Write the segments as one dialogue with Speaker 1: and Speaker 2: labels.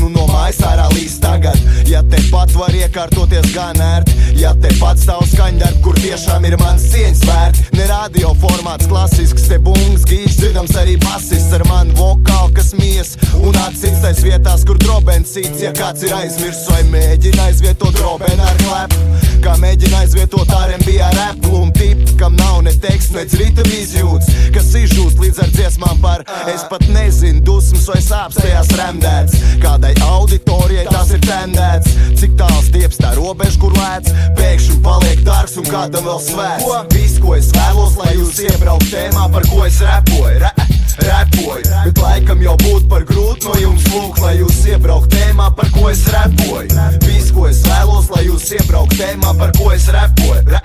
Speaker 1: un no mājas ārā līdz tagad. Ja tepat var iekārtoties gan ērti, ja tepat stāv skaņdarbi, kur tiešām ir mans cieņas vērti. Ne radio formāts klasisks, te bungas gīšs, dzirdams arī basists ar manu vokālu, kas mies un atsits tais vietās, kur drobens cits. Ja kāds ir aizmirs vai mēģina aizvietot drobenu ar klepu, kā mēģina aizvietot R&B ar Apple un tipu, kam nav ne teksts, nec ritam izjūts, kas izžūst līdz ar dziesmām par es pat nezinu, dusmas vai sāps tajās remdēts. Kādai auditorijai tas ir tendēts, cik tāls tieps tā robeža, kur lēc, pēkšņi paliek dārgs un kādam vēl svēts. Viss, ko es vēlos, lai jūs iebraukt tēmā, par ko es repoju, bet laikam jau būtu par grūti no jums lūgt, lai jūs iebraukt tēmā, par ko es repoju. Viss, ko es vēlos, lai jūs iebraukt tēmā, par ko es repoju,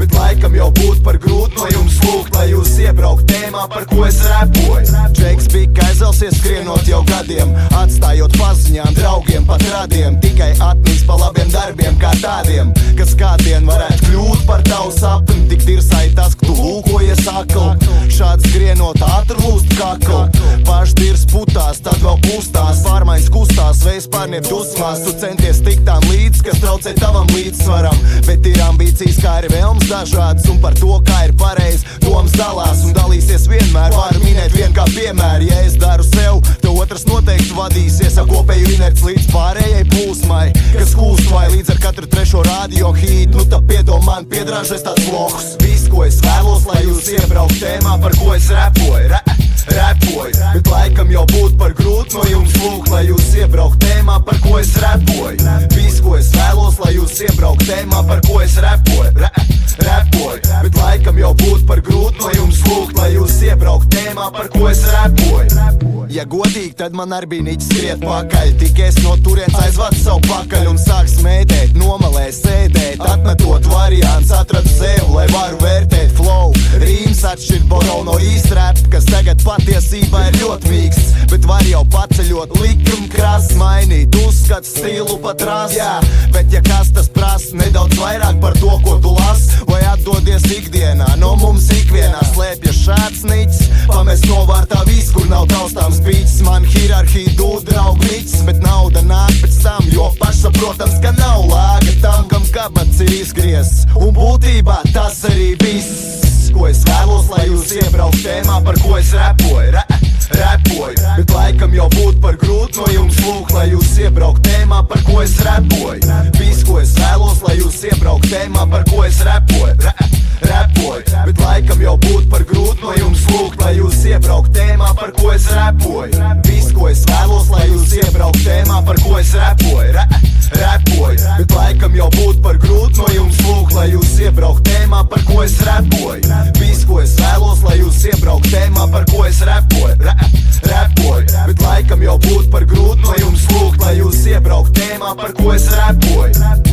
Speaker 1: bet laikam jau būtu par grūti no jums lūgt, lai jūs iebraukt tēmā, par ko es repoju. Džeks bija aizvelsies skrienot jau gadiem, atstājot paziņām, draugiem, pat radiem, tikai atmīs pa labiem darbiem kā tādiem, kas kādien varētu kļūt par tavu sapni. Tik tirsai tas, ka tu lūkojies akli, šāds skrienot ātri lūst kaklu. Pašdirs putās, tad vēl pūstās, pārmaiņas kustās, vējs pārniep dusmās. Tu centies tikt tām līdz, kas traucē tavam līdzsvaram, bet ir ambīcijas, kā arī vēlms dažādas, un par to, kā ir pareizi, domas dalās un dalīsies vienmēr. Varu minēt vien kā piemēru, ja es daru sev, tev otrs noteikti vadīsies ar kopēju inerci līdz pārējai plūsmai, kas kūst vai līdz ar katru trešo radio hītu. Nu tad piedod man, piedrāžais tāds vlogs. Viss, ko es vēlos, lai jūs iebraukt tēmā, par ko es repoju, bet laikam jau būtu par grūti no jums lūgt, lai jūs iebraukt tēmā, par ko es repoju. Viss, ko es vēlos, lai jūs iebraukt tēmā, par ko es repoju, bet laikam jau būtu par grūti no jums lūgt, lai jūs iebraukt tēmā, par ko es repoju. Ja godīgi, tad man arī bija niķis skriet pakaļ, tik es no turienes aizvadu savu pakaļ un sāk smēdēt, nomalē sēdēt, atmetot variants, atradu sev, lai varu vērtēt flow. Rīms atšķirt boro no īstrap, kas tagad patiesībā ir ļoti mīksts, bet var jau paceļot likumu krasts, mainīt uzskatu stilu pat ras. Jā, bet ja kas tas prasa nedaudz vairāk par to, ko tu las, vai atdodies ikdienā, no mums ikvienā slēpjas šāds niķis, pamest novārtā viss, kur nav taustāms pīķis. Man hierarhija dūd draugu niķis, bet nauda nāk pēc tam, jo pašsaprotams, ka nav lāga tam, kam kabats ir izgriezts, un būtībā tas arī viss, ko es vēlos, lai jūs iebraukt tēmā, par ko es repoju, bet laikam jau būtu par grūti no jums lūgt, lai jūs iebraukt tēmā, par ko es repoju. Viss, ko es vēlos, lai jūs iebraukt tēmā, par ko es repoju, bet laikam jau būtu par grūti no jums lūgt, lai jūs iebraukt tēmā, par ko es repoju. Viss, ko es vēlos, lai jūs iebraukt tēmā, par ko es repoju, bet laikam jau būtu par grūti no jums lūgt, lai jūs iebraukt tēmā, par ko es repoju. Viss, ko es vēlos, lai jūs iebraukt tēmā, par ko es repoju, bet laikam jau būtu par grūti no jums lūgt, lai jūs iebraukt tēmā, par ko es repoju.